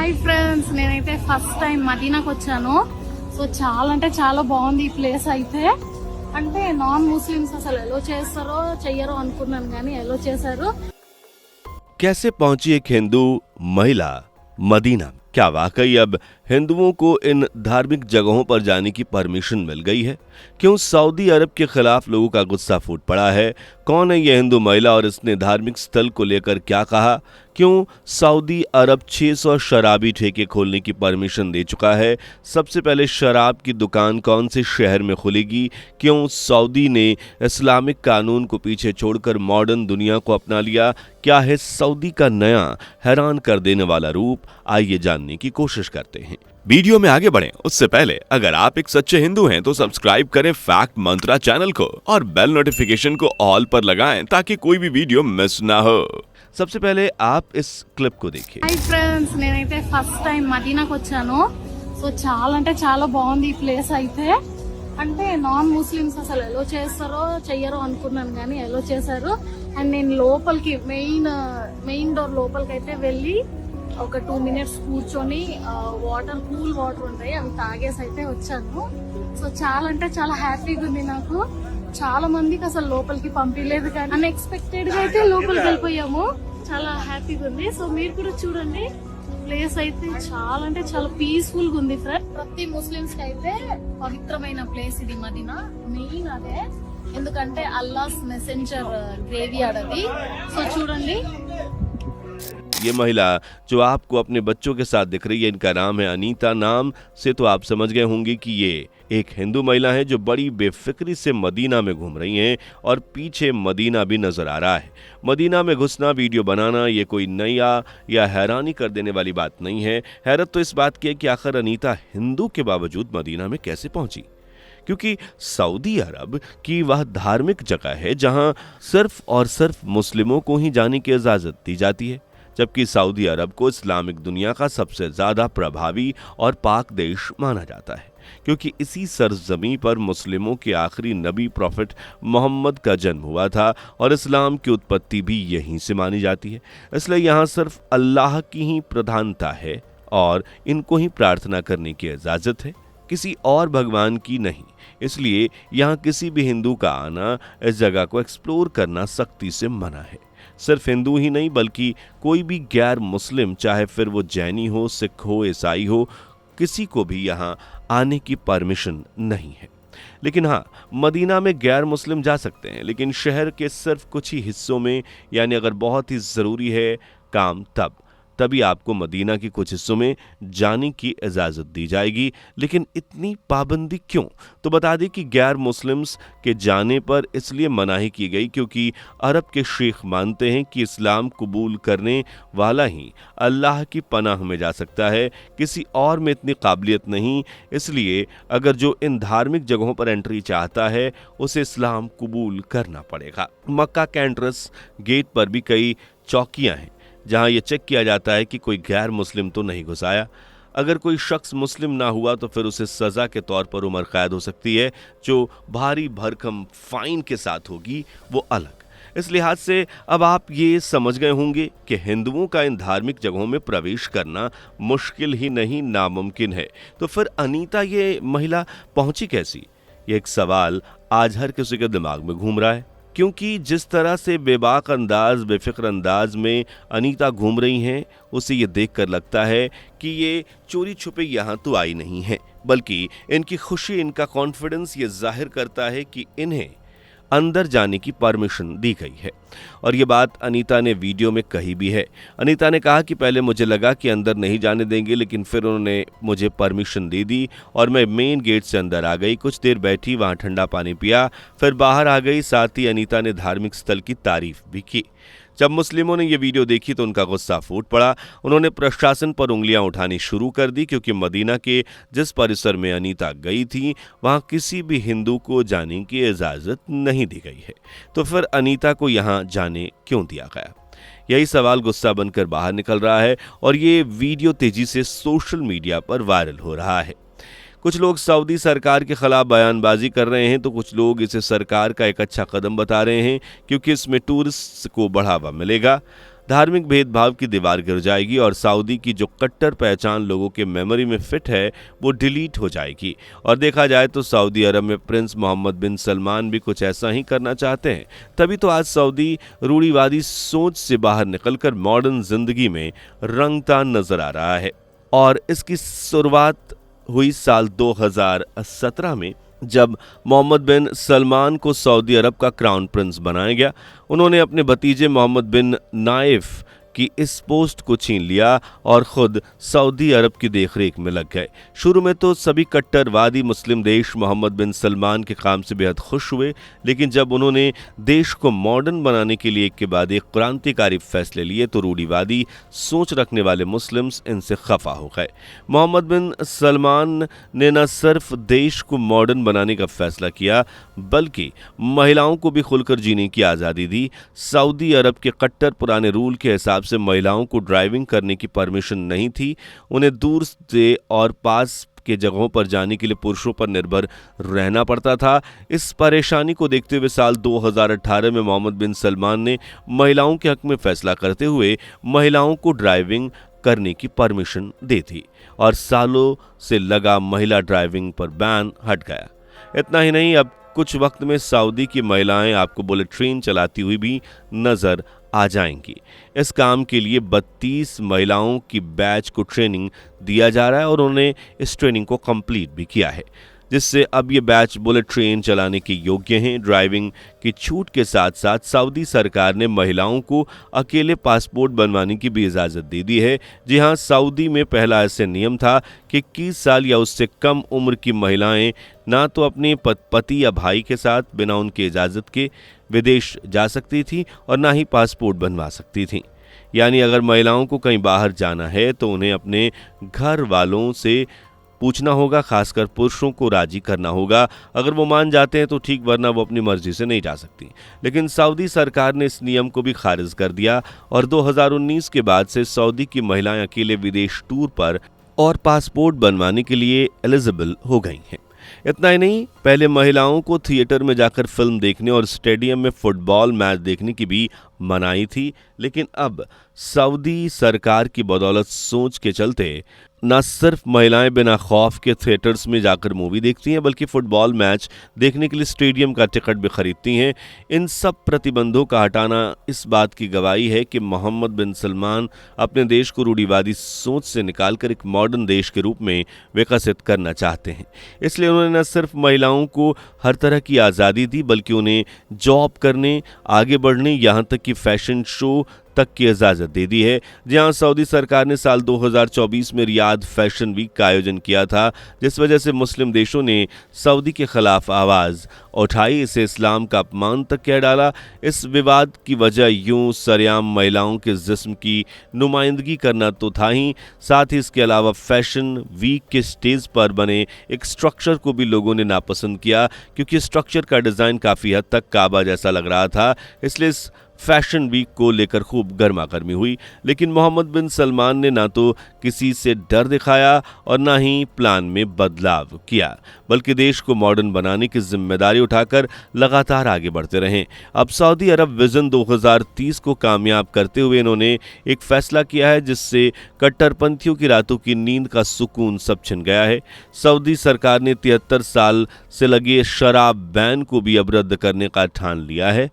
Hi friends, నేనైతే first time మదీనాకి వచ్చాను. So చాలా అంటే చాలా బాగుంది ఈ ప్లేస్ అయితే. అంటే నాన్ ముస్లిమ్స్ అసలు ఎలో చేస్తారో చెయ్యరో అనుకున్నాను, కానీ ఎలో చేశారు. कैसे पहुंची एक हिंदू महिला मदीना? क्या वाकई अब हिंदुओं को इन धार्मिक जगहों पर जाने की परमिशन मिल गई है? क्यों सऊदी अरब के खिलाफ लोगों का गुस्सा फूट पड़ा है? कौन है यह हिंदू महिला और इसने धार्मिक स्थल को लेकर क्या कहा? क्यों सऊदी अरब 600 शराबी ठेके खोलने की परमिशन दे चुका है? सबसे पहले शराब की दुकान कौन से शहर में खुलेगी? क्यों सऊदी ने इस्लामिक कानून को पीछे छोड़कर मॉडर्न दुनिया को अपना लिया? क्या है सऊदी का नया हैरान कर देने वाला रूप? आइए जानने की कोशिश करते हैं। वीडियो में आगे बढ़ें उससे पहले अगर आप एक सच्चे हिंदू हैं तो सब्सक्राइब करें फैक्ट मंत्रा चैनल को और बेल नोटिफिकेशन को ऑल पर लगाएं ताकि कोई भी वीडियो मिस ना हो। सबसे पहले आप इस क्लिप को देखिए। హాయ్ ఫ్రెండ్స్, నేనైతే ఫస్ట్ టైం మదీనాకి వచ్చాను. సో చాలా అంటే చాలా బాగుంది ఈ ప్లేస్ అయితే. అంటే నాన్ ముస్లిమ్స్ అసలు ఎలో చేస్తారో చెయ్యరో అనుకున్నాను, కానీ ఎలో చేశారు. అండ్ నేను లోపలికి మెయిన్ డోర్ లోపలికి అయితే వెళ్ళి ఒక 2 minutes కూర్చొని వాటర్, కూల్ వాటర్ ఉంటాయి, అవి తాగేసి అయితే వచ్చాను. సో చాలా అంటే చాలా హ్యాపీగా ఉంది నాకు. చాలా మందికి అసలు లోపలికి పంపించలేదు, కానీ అన్ఎక్స్పెక్టెడ్ గా అయితే లోపలికి వెళ్ళిపోయాము. చాలా హ్యాపీగా ఉంది. సో మీరు కూడా చూడండి, ప్లేస్ అయితే చాలా అంటే చాలా పీస్ఫుల్ గా ఉంది ఫ్రెండ్. ప్రతి ముస్లిమ్స్ కి అయితే పవిత్రమైన ప్లేస్ ఇది మదీనా. మెయిన్ అదే, ఎందుకంటే అల్లాహ్ మెసెంజర్ గ్రేవ్యార్డ్ అది. సో చూడండి, ये महिला जो आपको अपने बच्चों के साथ दिख रही है, इनका नाम है अनीता। नाम से तो आप समझ गए होंगे कि ये एक हिंदू महिला है जो बड़ी बेफिक्री से मदीना में घूम रही हैं और पीछे मदीना भी नजर आ रहा है। मदीना में घुसना, वीडियो बनाना, ये कोई नया या हैरानी कर देने वाली बात नहीं है। हैरत तो इस बात की है कि आखिर अनीता हिंदू के बावजूद मदीना में कैसे पहुंची, क्योंकि सऊदी अरब की वह धार्मिक जगह है जहां सिर्फ और सिर्फ मुस्लिमों को ही जाने की इजाजत दी जाती है, जबकि सऊदी अरब को इस्लामिक दुनिया का सबसे ज्यादा प्रभावी और पाक देश माना जाता है, क्योंकि इसी सरजमी पर मुस्लिमों के आखिरी नबी प्रॉफिट मोहम्मद का जन्म हुआ था और इस्लाम की उत्पत्ति भी यहीं से मानी जाती है। इसलिए यहाँ सिर्फ अल्लाह की ही प्रधानता है और इनको ही प्रार्थना करने की इजाजत है, किसी और भगवान की नहीं। इसलिए यहाँ किसी भी हिंदू का आना, इस जगह को एक्सप्लोर करना सख्ती से मना है। सिर्फ हिंदू ही नहीं बल्कि कोई भी गैर मुस्लिम, चाहे फिर वो जैनी हो, सिख हो, ईसाई हो, किसी को भी यहाँ आने की परमिशन नहीं है। लेकिन हाँ, मदीना में गैर मुस्लिम जा सकते हैं, लेकिन शहर के सिर्फ कुछ ही हिस्सों में, यानी अगर बहुत ही ज़रूरी है काम तभी आपको मदीना के कुछ हिस्सों में जाने की इजाज़त दी जाएगी। लेकिन इतनी पाबंदी क्यों? तो बता दें कि गैर मुस्लिम्स के जाने पर इसलिए मनाही की गई क्योंकि अरब के शेख मानते हैं कि इस्लाम कबूल करने वाला ही अल्लाह की पनाह में जा सकता है, किसी और में इतनी काबिलियत नहीं। इसलिए अगर जो इन धार्मिक जगहों पर एंट्री चाहता है उसे इस्लाम कबूल करना पड़ेगा। मक्का के एंट्रेंस गेट पर भी कई चौकियाँ हैं जहां यह चेक किया जाता है कि कोई गैर मुस्लिम तो नहीं घुस आया। अगर कोई शख्स मुस्लिम ना हुआ तो फिर उसे सज़ा के तौर पर उम्र कैद हो सकती है, जो भारी भरकम फाइन के साथ होगी, वो अलग। इस लिहाज से अब आप ये समझ गए होंगे कि हिंदुओं का इन धार्मिक जगहों में प्रवेश करना मुश्किल ही नहीं, नामुमकिन है। तो फिर अनीता ये महिला पहुंची कैसी? ये एक सवाल आज हर किसी के दिमाग में घूम रहा है, क्योंकि जिस तरह से बेबाक अंदाज, बेफिक्र अंदाज में अनीता घूम रही हैं, उसे ये देखकर लगता है कि ये चोरी छुपे यहाँ तो आई नहीं है, बल्कि इनकी खुशी, इनका कॉन्फिडेंस ये जाहिर करता है कि इन्हें अंदर जाने की परमिशन दी गई है। और ये बात अनीता ने वीडियो में कही भी है। अनीता ने कहा कि पहले मुझे लगा कि अंदर नहीं जाने देंगे, लेकिन फिर उन्होंने मुझे परमिशन दे दी और मैं मेन गेट से अंदर आ गई। कुछ देर बैठी, वहाँ ठंडा पानी पिया, फिर बाहर आ गई। साथ ही अनीता ने धार्मिक स्थल की तारीफ भी की। जब मुस्लिमों ने ये वीडियो देखी तो उनका गुस्सा फूट पड़ा। उन्होंने प्रशासन पर उंगलियां उठानी शुरू कर दी, क्योंकि मदीना के जिस परिसर में अनीता गई थी वहां किसी भी हिंदू को जाने की इजाज़त नहीं दी गई है। तो फिर अनीता को यहाँ जाने क्यों दिया गया? यही सवाल गुस्सा बनकर बाहर निकल रहा है और ये वीडियो तेजी से सोशल मीडिया पर वायरल हो रहा है। कुछ लोग सऊदी सरकार के खिलाफ बयानबाजी कर रहे हैं तो कुछ लोग इसे सरकार का एक अच्छा कदम बता रहे हैं, क्योंकि इसमें टूरिस्ट को बढ़ावा मिलेगा। धार्मिक भेदभाव की दीवार गिर जाएगी और सऊदी की जो कट्टर पहचान लोगों के मेमोरी में फिट है वो डिलीट हो जाएगी। और देखा जाए तो सऊदी अरब में प्रिंस मोहम्मद बिन सलमान भी कुछ ऐसा ही करना चाहते हैं। तभी तो आज सऊदी रूढ़िवादी सोच से बाहर निकलकर मॉडर्न जिंदगी में रंगता नजर आ रहा है। और इसकी शुरुआत हुई साल 2017 में, जब मोहम्मद बिन सलमान को सऊदी अरब का क्राउन प्रिंस बनाया गया। उन्होंने अपने भतीजे मोहम्मद बिन नाइफ की इस पोस्ट को छीन लिया और खुद सऊदी अरब की देखरेख में लग गए। शुरू में तो सभी कट्टरवादी मुस्लिम देश मोहम्मद बिन सलमान के काम से बेहद खुश हुए, लेकिन जब उन्होंने देश को मॉडर्न बनाने के लिए एक के बाद एक क्रांतिकारी फैसले लिए तो रूढ़िवादी सोच रखने वाले मुस्लिम्स इनसे खफा हो गए। मोहम्मद बिन सलमान ने न सिर्फ देश को मॉडर्न बनाने का फैसला किया बल्कि महिलाओं को भी खुलकर जीने की आज़ादी दी। सऊदी अरब के कट्टर पुराने रूल के हिसाब से महिलाओं को ड्राइविंग करने की परमिशन नहीं थी। उन्हें दूर से और पास के जगहों पर जाने के लिए पुरुषों पर निर्भर रहना पड़ता था। इस परेशानी को देखते हुए साल 2018 में मोहम्मद बिन सलमान ने महिलाओं के हक में फैसला करते हुए महिलाओं को ड्राइविंग करने की परमिशन दी थी और सालों से लगा महिला ड्राइविंग पर बैन हट गया। इतना ही नहीं, अब कुछ वक्त में सऊदी की महिलाएं आपको बुलेट ट्रेन चलाती हुई भी नजर आ जाएंगी। इस काम के लिए 32 महिलाओं की बैच को ट्रेनिंग दिया जा रहा है और उन्होंने इस ट्रेनिंग को कंप्लीट भी किया है, जिससे अब ये बैच बुलेट ट्रेन चलाने के योग्य हैं। ड्राइविंग की छूट के साथ साथ सऊदी सरकार ने महिलाओं को अकेले पासपोर्ट बनवाने की भी इजाज़त दे दी है। जी हाँ, सऊदी में पहला ऐसे नियम था कि 21 साल या उससे कम उम्र की महिलाएं ना तो अपने पति या भाई के साथ बिना उनकी इजाज़त के विदेश जा सकती थी और ना ही पासपोर्ट बनवा सकती थी। यानी अगर महिलाओं को कहीं बाहर जाना है तो उन्हें अपने घर वालों से पूछना होगा, खासकर पुरुषों को राजी करना होगा। अगर वो मान जाते हैं तो ठीक, वरना वो अपनी मर्जी से नहीं जा सकती। लेकिन सऊदी सरकार ने इस नियम को भी खारिज कर दिया और 2019 के बाद से सऊदी की महिलाएं अकेले विदेश टूर पर और पासपोर्ट बनवाने के लिए एलिजिबल हो गई हैं। इतना ही नहीं, पहले महिलाओं को थिएटर में जाकर फिल्म देखने और स्टेडियम में फुटबॉल मैच देखने की भी मनाही थी, लेकिन अब सऊदी सरकार की बदौलत सोच के चलते न सिर्फ महिलाएं बिना खौफ के थिएटर्स में जाकर मूवी देखती हैं बल्कि फुटबॉल मैच देखने के लिए स्टेडियम का टिकट भी खरीदती हैं। इन सब प्रतिबंधों का हटाना इस बात की गवाही है कि मोहम्मद बिन सलमान अपने देश को रूढ़िवादी सोच से निकालकर एक मॉडर्न देश के रूप में विकसित करना चाहते हैं। इसलिए उन्होंने न सिर्फ महिलाओं को हर तरह की आज़ादी दी बल्कि उन्हें जॉब करने, आगे बढ़ने, यहाँ तक कि फैशन शो तक की इजाज़त दे दी है। जहां सऊदी सरकार ने साल 2024 में रियाद फैशन वीक का आयोजन किया था, जिस वजह से मुस्लिम देशों ने सऊदी के खिलाफ आवाज़ उठाई, इसे इस्लाम का अपमान तक कह डाला। इस विवाद की वजह यूं सरेआम महिलाओं के जिस्म की नुमाइंदगी करना तो था ही, साथ ही इसके अलावा फैशन वीक के स्टेज पर बने एक स्ट्रक्चर को भी लोगों ने नापसंद किया, क्योंकि स्ट्रक्चर का डिज़ाइन काफ़ी हद तक काबा जैसा लग रहा था। इसलिए इस फैशन वीक को लेकर खूब गर्मा गर्मी हुई। लेकिन मोहम्मद बिन सलमान ने ना तो किसी से डर दिखाया और ना ही प्लान में बदलाव किया, बल्कि देश को मॉडर्न बनाने की जिम्मेदारी उठाकर लगातार आगे बढ़ते रहे। अब सऊदी अरब विजन 2030 को कामयाब करते हुए इन्होंने एक फैसला किया है जिससे कट्टरपंथियों की रातों की नींद का सुकून सब छिन गया है। सऊदी सरकार ने 73 साल से लगे शराब बैन को भी अब रद्द करने का ठान लिया है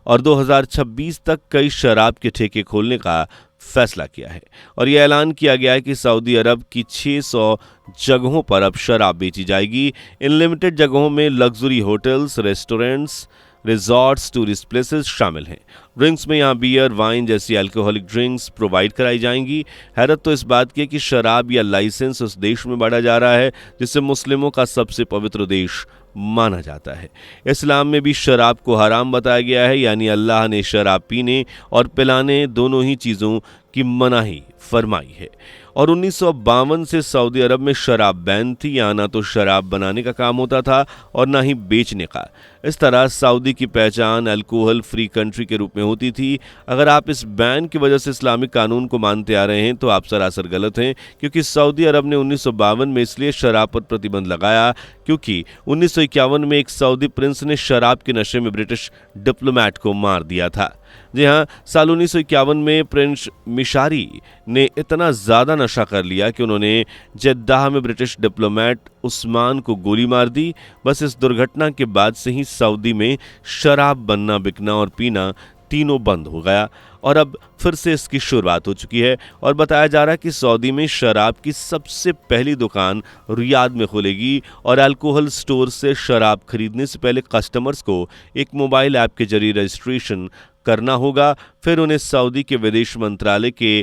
और 2026 तक कई शराब के ठेके खोलने का फैसला किया है। और यह ऐलान किया गया है कि सऊदी अरब की 600 जगहों पर अब शराब बेची जाएगी। इन लिमिटेड जगहों में luxury hotels, restaurants, resorts, tourist places शामिल हैं। ड्रिंक्स में यहाँ बियर, वाइन जैसी अल्कोहलिक ड्रिंक्स प्रोवाइड कराई जाएंगी। हैरत तो इस बात की है कि शराब या लाइसेंस उस देश में बांटा जा रहा है जिसे मुस्लिमों का सबसे पवित्र देश माना जाता है। इस्लाम में भी शराब को हराम बताया गया है, यानी अल्लाह ने शराब पीने और पिलाने दोनों ही चीज़ों की मनाही फरमाई है। और 1952 से सऊदी अरब में शराब बैन थी। यहाँ ना तो शराब बनाने का काम होता था और ना ही बेचने का। इस तरह सऊदी की पहचान अल्कोहल फ्री कंट्री के रूप में होती थी। अगर आप इस बैन की वजह से इस्लामिक कानून को मानते आ रहे हैं तो आप सरासर गलत हैं, क्योंकि सऊदी अरब ने 1952 में इसलिए शराब पर प्रतिबंध लगाया क्योंकि 1951 में एक सऊदी प्रिंस ने शराब के नशे में ब्रिटिश डिप्लोमेट को मार दिया था। जी हाँ, साल 1951 में प्रिंस मिशारी ने इतना ज़्यादा नशा कर लिया कि उन्होंने जेद्दाह में ब्रिटिश डिप्लोमेट उस्मान को गोली मार दी। बस इस दुर्घटना के बाद से ही सऊदी में शराब बनना, बिकना और पीना तीनों बंद हो गया और अब फिर से इसकी शुरुआत हो चुकी है। और बताया जा रहा है कि सऊदी में शराब की सबसे पहली दुकान रियाद में खुलेगी और अल्कोहल स्टोर से शराब खरीदने से पहले कस्टमर्स को एक मोबाइल ऐप के जरिए रजिस्ट्रेशन करना होगा। फिर उन्हें सऊदी के विदेश मंत्रालय के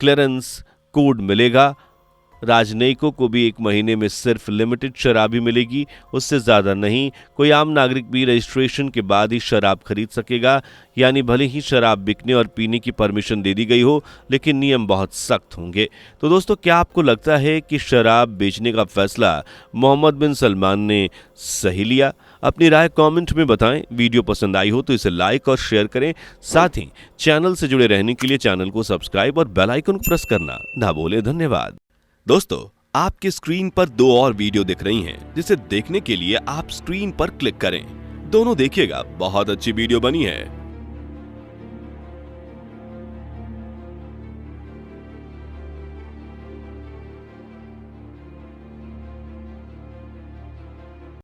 क्लियरेंस कोड मिलेगा। राजनयिकों को भी 1 महीने में सिर्फ लिमिटेड शराब ही मिलेगी, उससे ज़्यादा नहीं। कोई आम नागरिक भी रजिस्ट्रेशन के बाद ही शराब खरीद सकेगा। यानी भले ही शराब बिकने और पीने की परमिशन दे दी गई हो, लेकिन नियम बहुत सख्त होंगे। तो दोस्तों, क्या आपको लगता है कि शराब बेचने का फैसला मोहम्मद बिन सलमान ने सही लिया? अपनी राय कमेंट में बताएं। वीडियो पसंद आई हो तो इसे लाइक और शेयर करें। साथ ही चैनल से जुड़े रहने के लिए चैनल को सब्सक्राइब और बेल आइकन को प्रेस करना ना भूलें। धन्यवाद। दोस्तों, आपके स्क्रीन पर 2 और वीडियो दिख रही हैं, जिसे देखने के लिए आप स्क्रीन पर क्लिक करें। दोनों देखिएगा, बहुत अच्छी वीडियो बनी है।